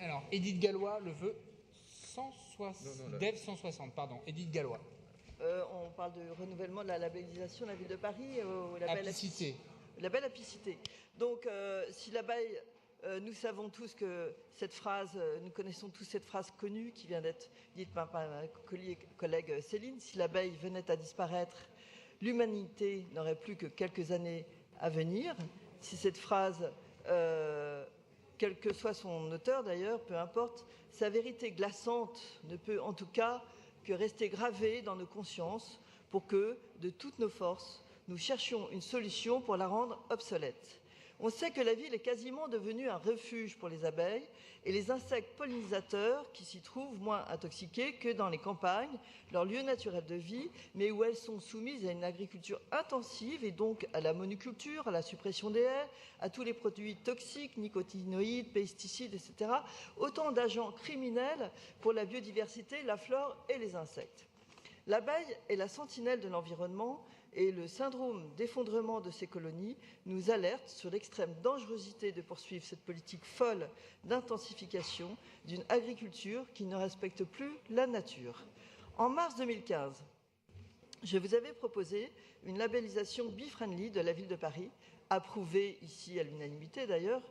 Alors, Édith Gallois le veut 160, Dev 160, pardon. Édith Gallois. On parle de renouvellement de la labellisation de la ville de Paris au label Apicité. Label Apicité. Donc, si l'abeille, nous savons tous que cette phrase, nous connaissons tous cette phrase connue qui vient d'être dite par ma collègue Céline, si l'abeille venait à disparaître, l'humanité n'aurait plus que quelques années à venir. Si cette phrase, quel que soit son auteur d'ailleurs, peu importe, sa vérité glaçante ne peut en tout cas que rester gravée dans nos consciences pour que, de toutes nos forces, nous cherchions une solution pour la rendre obsolète. On sait que la ville est quasiment devenue un refuge pour les abeilles et les insectes pollinisateurs qui s'y trouvent moins intoxiqués que dans les campagnes, leur lieu naturel de vie, mais où elles sont soumises à une agriculture intensive et donc à la monoculture, à la suppression des haies, à tous les produits toxiques, nicotinoïdes, pesticides, etc. Autant d'agents criminels pour la biodiversité, la flore et les insectes. L'abeille est la sentinelle de l'environnement et le syndrome d'effondrement de ces colonies nous alerte sur l'extrême dangerosité de poursuivre cette politique folle d'intensification d'une agriculture qui ne respecte plus la nature. En mars 2015, je vous avais proposé une labellisation bee-friendly de la ville de Paris, approuvée ici à l'unanimité d'ailleurs,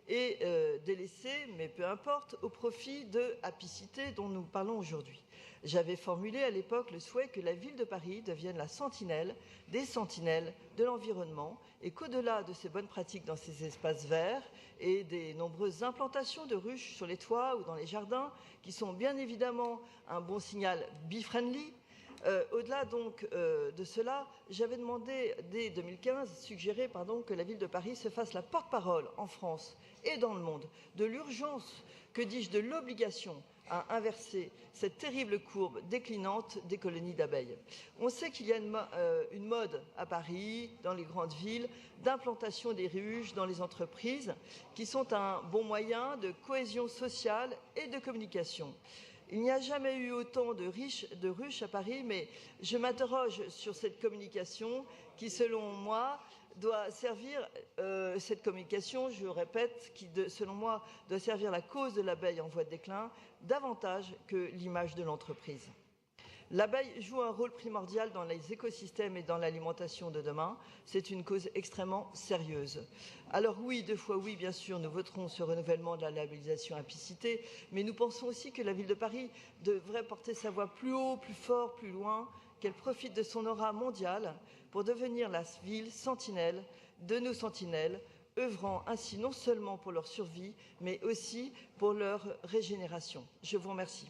et délaissée, mais peu importe, au profit de Apicité dont nous parlons aujourd'hui. J'avais formulé à l'époque le souhait que la ville de Paris devienne la sentinelle des sentinelles de l'environnement et qu'au-delà de ces bonnes pratiques dans ces espaces verts et des nombreuses implantations de ruches sur les toits ou dans les jardins, qui sont bien évidemment un bon signal bee-friendly, au-delà donc de cela, j'avais demandé dès 2015, suggéré que la ville de Paris se fasse la porte-parole en France et dans le monde de l'urgence, que dis-je, de l'obligation à inverser cette terrible courbe déclinante des colonies d'abeilles. On sait qu'il y a une mode à Paris, dans les grandes villes, d'implantation des ruches dans les entreprises, qui sont un bon moyen de cohésion sociale et de communication. Il n'y a jamais eu autant de ruches à Paris, mais je m'interroge sur cette communication qui, selon moi, doit servir, cette communication, je répète, qui, selon moi, doit servir la cause de l'abeille en voie de déclin, davantage que l'image de l'entreprise. L'abeille joue un rôle primordial dans les écosystèmes et dans l'alimentation de demain. C'est une cause extrêmement sérieuse. Alors oui, 2 fois oui, bien sûr, nous voterons ce renouvellement de la labellisation Apicité, mais nous pensons aussi que la ville de Paris devrait porter sa voix plus haut, plus fort, plus loin, qu'elle profite de son aura mondiale pour devenir la ville sentinelle de nos sentinelles, œuvrant ainsi non seulement pour leur survie, mais aussi pour leur régénération. Je vous remercie.